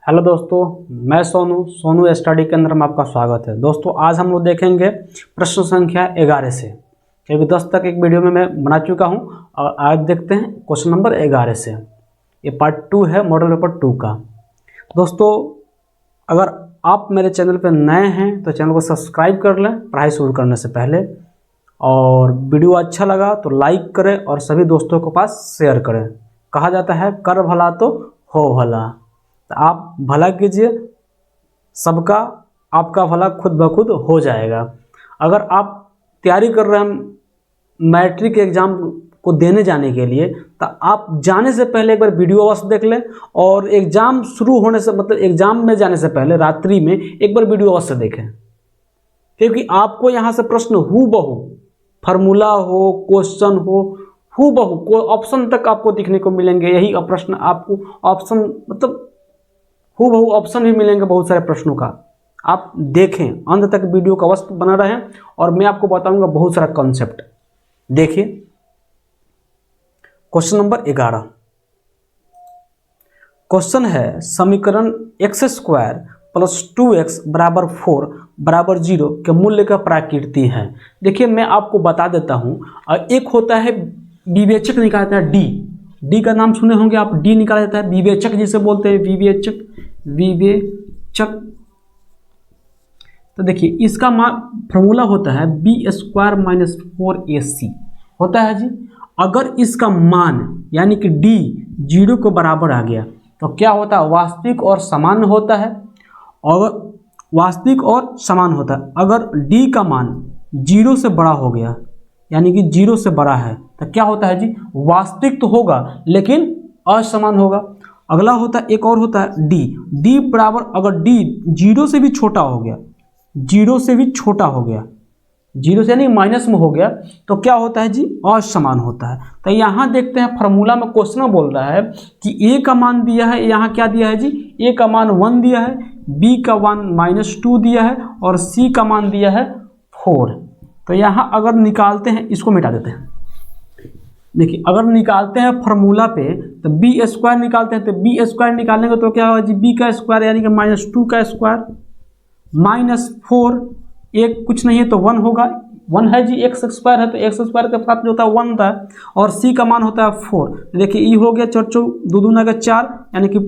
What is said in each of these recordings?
Hello दोस्तों, मैं Sonu study के अंदर में आपका स्वागत है। दोस्तों आज हम लोग देखेंगे प्रश्न संख्या 11 से, क्योंकि 10 तक एक वीडियो में मैं बना चुका हूं और आज देखते हैं क्वेश्चन नंबर 11 से। ये पार्ट 2 है मॉडल पेपर 2 का। दोस्तों अगर आप मेरे चैनल पर नए हैं तो चैनल को सब्सक्राइब कर लें पढ़ाई शुरू करने से पहले, और वीडियो अच्छा लगा तो लाइक करें और सभी दोस्तों के पास शेयर करें। कहा जाता है कर भला तो हो भला, तो आप भला कीजिए, सबका आपका भला खुद ब खुद हो जाएगा। अगर आप तैयारी कर रहे हैं मैट्रिक एग्ज़ाम को देने जाने के लिए, तो आप जाने से पहले एक बार वीडियो अवश्य देख लें, और एग्ज़ाम शुरू होने से मतलब एग्ज़ाम में जाने से पहले रात्रि में एक बार वीडियो अवश्य देखें, क्योंकि आपको यहाँ से प्रश्न हूबहू फार्मूला हो, क्वेश्चन हो, हूबहू कोई ऑप्शन तक आपको दिखने को मिलेंगे। यही प्रश्न आपको ऑप्शन मतलब हूबहू ऑप्शन भी मिलेंगे बहुत सारे प्रश्नों का। आप देखें, अंत तक वीडियो का अवश्य बना रहें और मैं आपको बताऊंगा बहुत सारा कॉन्सेप्ट। देखिए क्वेश्चन नंबर 11। क्वेश्चन है समीकरण x² + 2x = 4 = 0 के मूल्य का प्राकृति है। देखिए मैं आपको बता देता हूं, एक होता है विवेचक निकालता है डी का नाम सुने होंगे आप, डी निकाला जाता है, विवेचक जिसे बोलते हैं विवेचक। तो देखिए इसका फॉर्मूला होता है b² - 4ac होता है जी। अगर इसका मान यानी कि d 0 के बराबर आ गया तो क्या होता है, वास्तविक और समान होता है। और वास्तविक और समान होता है। अगर d का मान 0 से बड़ा हो गया यानी कि 0 से बड़ा है तो क्या होता है जी, वास्तविक तो होगा लेकिन असमान होगा। अगला होता है, एक और होता है d बराबर, अगर d 0 से भी छोटा हो गया, 0 से भी छोटा हो गया, 0 से यानी माइनस में हो गया, तो क्या होता है जी, असमान होता है। तो यहाँ देखते हैं फार्मूला में क्वेश्चन में बोल रहा है कि a का मान दिया है, यहाँ क्या दिया है जी, a का मान 1 दिया है, b का मान -2 दिया है और c का मान दिया है 4। तो यहाँ अगर निकालते हैं, इसको मिटा देते हैं। देखिए अगर निकालते हैं फार्मूला पे तो b² निकालते हैं, तो b² निकालेंगे तो क्या होगा जी, b का स्क्वायर यानी कि -2 का स्क्वायर -4, एक कुछ नहीं है तो 1 होगा, 1 है जी, x² है तो x² के साथ जो होता है 1 होता है, और c का मान होता है 4। देखिए ये हो गया 4 2 दूना का 4, यानी कि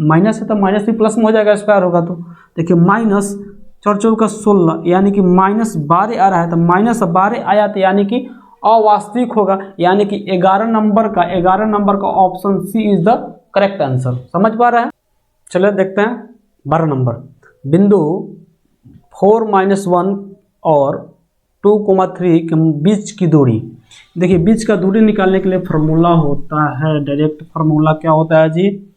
माइनस है तो माइनस भी प्लस में हो जाएगा, स्क्वायर होगा तो देखिए -4 4 का 16 यानी कि -12 आ रहा है, तो -12 आया तो यानी कि अवास्तविक होगा, यानी कि 11 नंबर का option C is the correct answer. समझ पा रहे हैं? चलिए देखते हैं 12 नंबर। बिंदु 4 - 1 और 2,3 के बीच की दूरी। देखिए बीच का दूरी निकालने के लिए फार्मूला होता है, डायरेक्ट फार्मूला क्या होता है जी,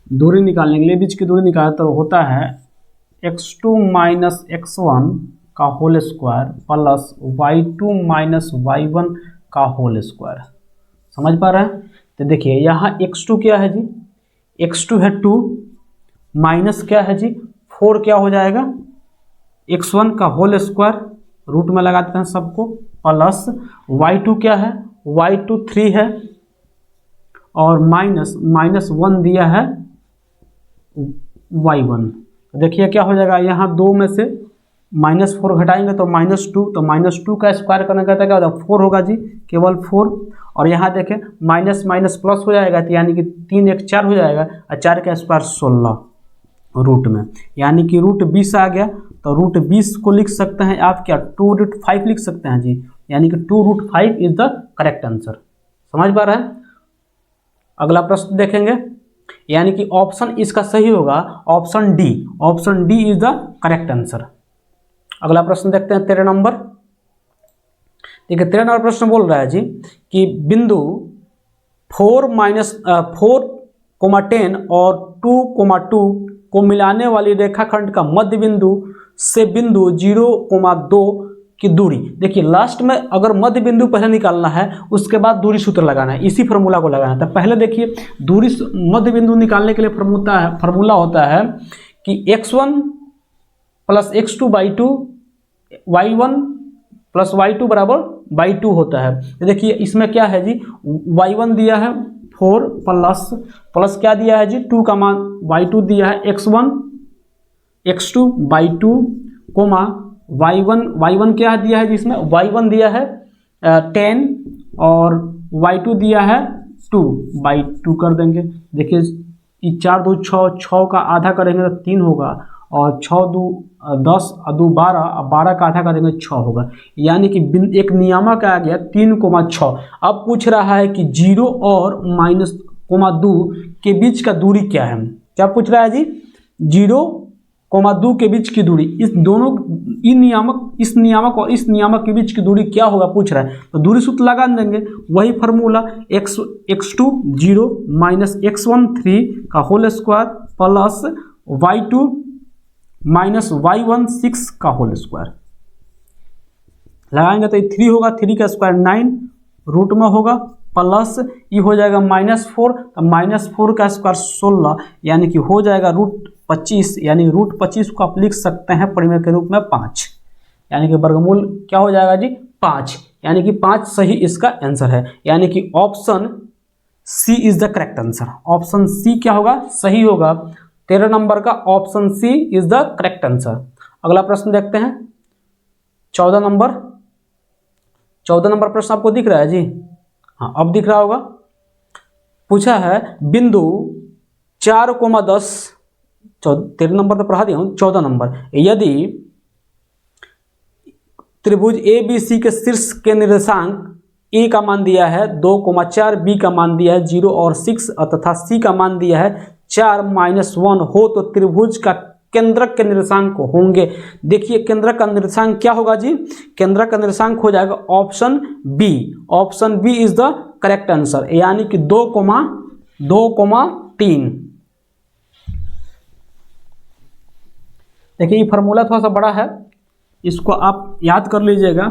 दूरी निकालने के लिए बीच की दूरी निकालना तो होता है x2 - x1 का whole square plus y2 - y1 का होल स्क्वायर। समझ पा रहे हैं? तो देखिए यहाँ x2 क्या है जी, x2 है 2, माइनस क्या है जी 4, क्या हो जाएगा x1 का होल स्क्वायर, रूट में लगाते हैं सबको, प्लस y2 क्या है, y2 3 है, और -1 दिया है y1। देखिए क्या हो जाएगा, यहाँ 2 में से -4 घटाएंगे तो -2, तो -2 का स्क्वायर करने का क्या होगा, 4 होगा जी, केवल 4। और यहाँ देखें माइनस प्लस हो जाएगा, तो यानी कि 3 1 4 हो जाएगा, और 4 का स्क्वायर 16 रूट में, यानी कि रूट 20 आ गया। तो रूट 20 को लिख सकते हैं आप क्या, 2√5 लिख सकते हैं जी, यानी कि 2√5 इज द करेक्ट आंसर। समझ पा रहे हैं? अगला प्रश्न देखेंगे, यानी कि ऑप्शन इसका सही होगा option D is the correct answer. अगला प्रश्न देखते हैं 13 नंबर। देखिए 13 नंबर प्रश्न बोल रहा है जी कि बिंदु 4, -4,10 और 2,2 को मिलाने वाली रेखाखंड का मध्य बिंदु से बिंदु 0,2 की दूरी। देखिए लास्ट में अगर मध्य बिंदु पहले निकालना है, उसके बाद दूरी सूत्र लगाना है, इसी फार्मूला को लगाना है। तो पहले देखिए दूरी मध्य बिंदु निकालने के लिए फार्मूला होता है कि x1 + x2/2 y1 + y2 = 2 होता है। देखिए इसमें क्या है जी, y1 दिया है 4 प्लस प्लस क्या दिया है जी 2 का मान y2 दिया है x1 x2 y2 coma y1 क्या दिया है जिसमें y1 दिया है 10 और y2 दिया है 2/2 कर देंगे। देखिए ये 4 2 6 का आधा करेंगे तो 3 होगा और 6 2 10 2 12 12 का आधा करेंगे 6 होगा, यानी कि एक नियामक आ गया 3,6। अब पूछ रहा है कि 0 और -2 के बीच का दूरी क्या है। क्या पूछ रहा है जी 0,2 के बीच की दूरी, इस दोनों इस नियामक और इस नियामक के बीच की दूरी क्या होगा पूछ रहा है। तो दूरी सूत्र लगा देंगे, वही फार्मूला x2 0 -x1 3 का whole square plus y2 -y1 6 का होल स्क्वायर लगाएंगे तो ये 3 होगा, 3 का स्क्वायर 9 रूट में होगा प्लस ये हो जाएगा -4 तो -4 का स्क्वायर 16 यानी कि हो जाएगा √25, यानी √25 को आप लिख सकते हैं परिमेय के रूप में 5, यानी कि वर्गमूल क्या हो जाएगा जी 5, यानी कि 5 सही इसका आंसर है, यानी कि option C is the correct answer. Option C क्या होगा सही होगा, 13 नंबर का option C is the correct answer. अगला प्रश्न देखते हैं 14 नंबर प्रश्न आपको दिख रहा है जी, हाँ अब दिख रहा होगा। पूछा है बिंदु 4,10 13 नंबर तो पढ़ा दिया हूँ, 14 नंबर, यदि त्रिभुज ABC के शीर्ष के निर्देशांक A का मान दिया है 2,4, B का मान दिया है 0 और 6 तथा C का मान दिया है 4 -1 हो तो त्रिभुज का केंद्रक के निर्देशांक होंगे। देखिए केंद्रक का निर्देशांक क्या होगा जी, केंद्रक का निर्देशांक हो जाएगा option B. Option B is the correct answer, यानी कि 2,3। देखिए ये फार्मूला थोड़ा सा बड़ा है, इसको आप याद कर लीजिएगा,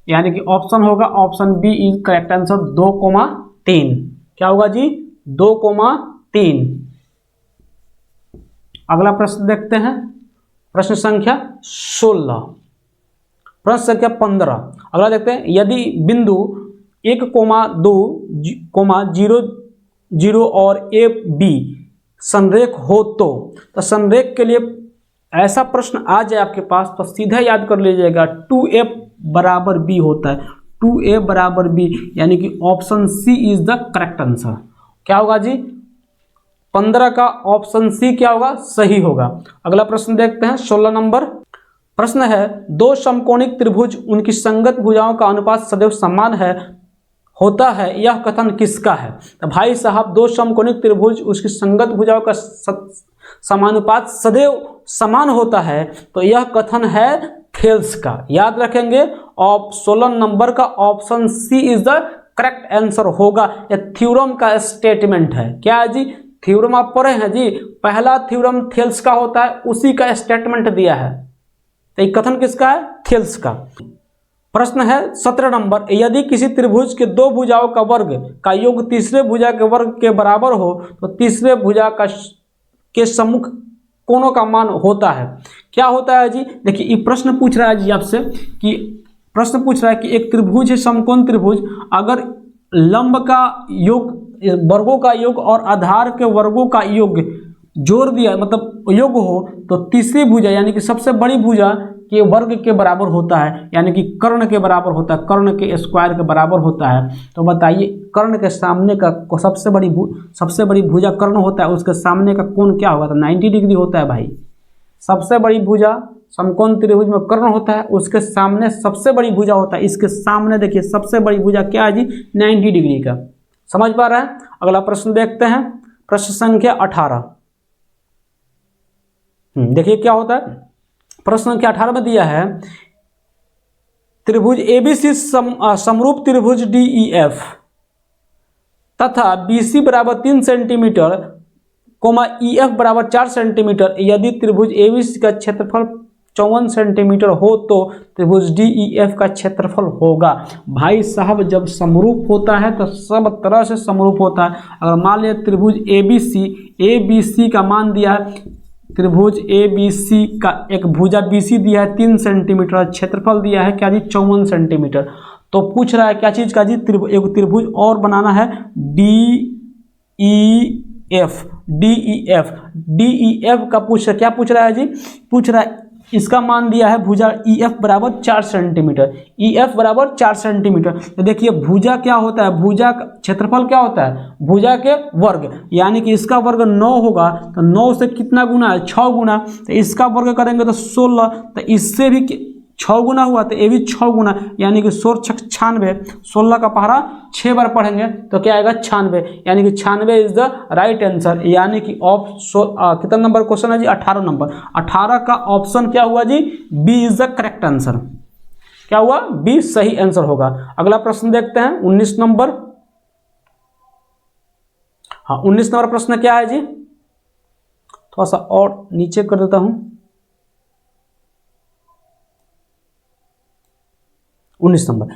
यानी कि ऑप्शन होगा option B is correct answer 2,3। क्या होगा जी 2,3। अगला प्रश्न देखते हैं, प्रश्न संख्या 16, प्रश्न संख्या 15। अगला देखते हैं, यदि बिंदु 1,2, 0 और AB संरेख हो तो संरेख के लिए ऐसा प्रश्न आ जाए आपके पास तो सीधा याद कर लीजिएगा 2A बराबर B होता है, 2A बराबर B, यानी कि option C is the correct answer. क्या होगा जी 15 का ऑप्शन सी क्या होगा सही होगा। अगला प्रश्न देखते हैं 16 नंबर प्रश्न है, दो समकोणिक त्रिभुज उनकी संगत भुजाओं का अनुपात सदैव समान होता है, यह कथन किसका है। तो भाई साहब दो समकोणिक त्रिभुज उसकी संगत भुजाओं का समानुपात सदैव समान होता है तो यह कथन है थेल्स का। याद रखेंगे 16 नंबर का option C is the correct answer होगा। यह थ्योरम का स्टेटमेंट है। क्या है जी थ्योरम आप पढ़े हैं जी, पहला थ्योरम थेल्स का होता है, उसी का स्टेटमेंट दिया है। तो ये कथन किसका है थेल्स का। प्रश्न है 17 नंबर, यदि किसी त्रिभुज के दो भुजाओं का वर्ग का योग तीसरे भुजा के वर्ग के बराबर हो तो तीसरे भुजा के सम्मुख कोणों का मान होता है। क्या होता है जी, देखिए ये प्रश्न पूछ रहा है जी आपसे कि प्रश्न पूछ रहा है कि एक त्रिभुज है समकोण त्रिभुज, अगर लंब का योग वर्गों का योग और आधार के वर्गों का योग जोड़ दिया मतलब योग हो तो तीसरी भुजा यानी कि सबसे बड़ी भुजा के वर्ग के बराबर होता है, यानी कि कर्ण के बराबर होता है, कर्ण के स्क्वायर के बराबर होता है। तो बताइए कर्ण के सामने का सबसे बड़ी भुजा कर्ण होता है, उसके सामने का कोण क्या होगा तो 90 डिग्री होता है भाई। सबसे बड़ी भुजा समकोण त्रिभुज में कर्ण होता है, उसके सामने सबसे बड़ी भुजा होता है, इसके सामने देखिए सबसे बड़ी भुजा क्या है जी 90 डिग्री का। समझ पा रहे हैं। अगला प्रश्न देखते हैं, प्रश्न संख्या 18। देखिए क्या होता है, प्रश्न संख्या 18 में दिया है त्रिभुज ABC समरूप त्रिभुज DEF तथा BC बराबर 3 सेंटीमीटर EF बराबर 4 सेंटीमीटर, यदि त्रिभुज ABC का क्षेत्रफल 54 सेंटीमीटर हो तो त्रिभुज DEF का क्षेत्रफल होगा। भाई साहब जब समरूप होता है तो सब तरह से समरूप होता है। अगर मान लिया त्रिभुज ABC का मान दिया है, त्रिभुज ABC का एक भुजा BC दिया है 3 सेंटीमीटर, क्षेत्रफल दिया है क्या जी 54 सेंटीमीटर, तो पूछ रहा है क्या चीज़ का जी, एक त्रिभुज और बनाना है DEF का क्या पूछ रहा है जी, पूछ रहा है इसका मान दिया है भुजा EF बराबर 4 सेंटीमीटर, EF बराबर 4 सेंटीमीटर। तो देखिए भुजा क्या होता है, भुजा का क्षेत्रफल क्या होता है, भुजा के वर्ग, यानी कि इसका वर्ग 9 होगा तो 9 से कितना गुना है, 6 गुना, तो इसका वर्ग करेंगे तो 16, तो इससे भी 6 गुना हुआ तो ये भी 6 गुना, यानी कि 16 छक 96, 16 का पहाड़ा 6 बार पढ़ेंगे तो क्या आएगा 96, यानी कि 96 इज द राइट आंसर। यानी कि कितना नंबर क्वेश्चन है जी, 18 नंबर, 18 का ऑप्शन क्या हुआ जी, B is the correct answer. क्या हुआ, बी सही आंसर होगा। अगला प्रश्न देखते हैं 19 नंबर। हाँ 19 नंबर प्रश्न क्या है जी, थोड़ा सा और नीचे कर देता हूं। 19 नंबर,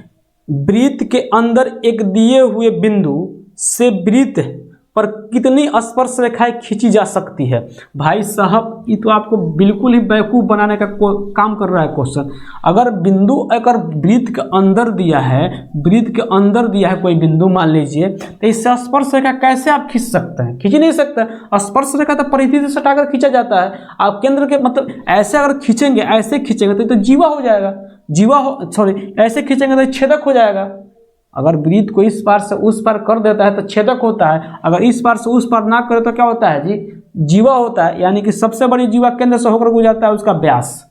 वृत्त के अंदर एक दिए हुए बिंदु से वृत्त पर कितनी स्पर्श रेखाएं खींची जा सकती है। भाई साहब ये तो आपको बिल्कुल ही बेवकूफ़ बनाने का काम कर रहा है क्वेश्चन। अगर बिंदु अगर वृत्त के अंदर दिया है, वृत्त के अंदर दिया है कोई बिंदु मान लीजिए, तो इससे स्पर्श रेखा कैसे आप खींच सकते हैं, खींच नहीं सकते। स्पर्श रेखा तो परिधि से सटाकर खींचा जाता है, आप केंद्र के मतलब ऐसे अगर खींचेंगे, ऐसे खींचेंगे तो जीवा हो जाएगा, ऐसे खींचेंगे तो छेदक हो जाएगा। अगर वृत्त को इस पार से उस पार कर देता है तो छेदक होता है, अगर इस पार से उस पार ना करे तो क्या होता है जी, जीवा होता है। यानी कि सबसे बड़ी जीवा केंद्र से होकर गुजरता है, उसका व्यास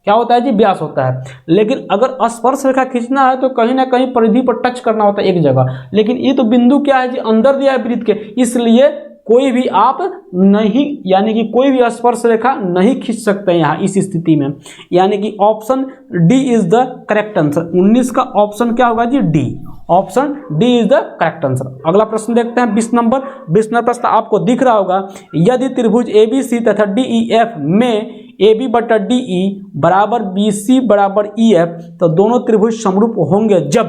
क्या होता है जी, व्यास होता है। लेकिन अगर स्पर्श रेखा खींचना है तो कहीं ना कहीं परिधि पर टच करना होता है एक जगह, लेकिन ये तो बिंदु क्या है जी, अंदर दिया है वृत्त के, इसलिए कोई भी आप नहीं, यानी कि कोई भी स्पर्श रेखा नहीं खींच सकते यहाँ इस स्थिति में। यानी कि option D is the correct answer. 19 का ऑप्शन क्या होगा जी, D, option D is the correct answer. अगला प्रश्न देखते हैं 20 नंबर। 20 नंबर प्रश्न आपको दिख रहा होगा, यदि त्रिभुज ABC तथा DEF में AB बटा DE बराबर BC बराबर EF, तो दोनों त्रिभुज समरूप होंगे जब।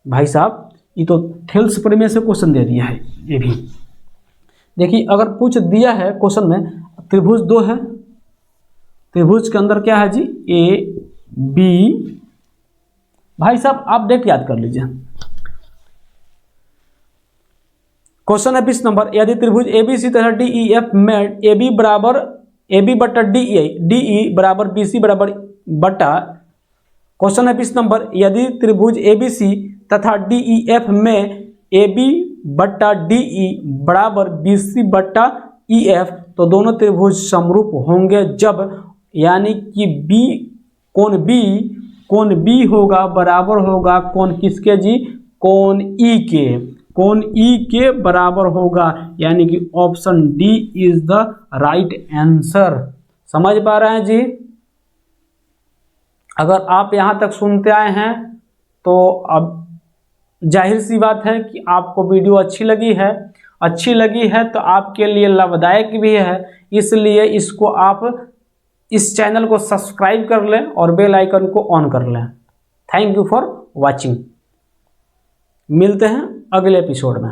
भाई साहब ये तो थेल्स प्रमेय से क्वेश्चन दे दिया है। ये भी देखिए, अगर पूछ दिया है क्वेश्चन में त्रिभुज 2 है, त्रिभुज के अंदर क्या है जी, AB, भाई साहब आप डेट याद कर लीजिए। क्वेश्चन है 20 नंबर, यदि त्रिभुज ABC तथा DEF में AB बटा DE बराबर BC बराबर बटा, क्वेश्चन है 20 नंबर, यदि त्रिभुज ABC तथा DEF में AB बटा DE बराबर BC बटा EF, तो दोनों त्रिभुज समरूप होंगे जब, यानी कि कोण B होगा बराबर होगा कोण किसके जी, कोण E के, कोण E के बराबर होगा, यानी कि option D is the right answer. समझ पा रहे हैं जी। अगर आप यहां तक सुनते आए हैं तो अब जाहिर सी बात है कि आपको वीडियो अच्छी लगी है तो आपके लिए लाभदायक भी है, इसलिए इसको आप इस चैनल को सब्सक्राइब कर लें और बेल आइकन को ऑन कर लें। Thank you for watching. मिलते हैं अगले एपिसोड में।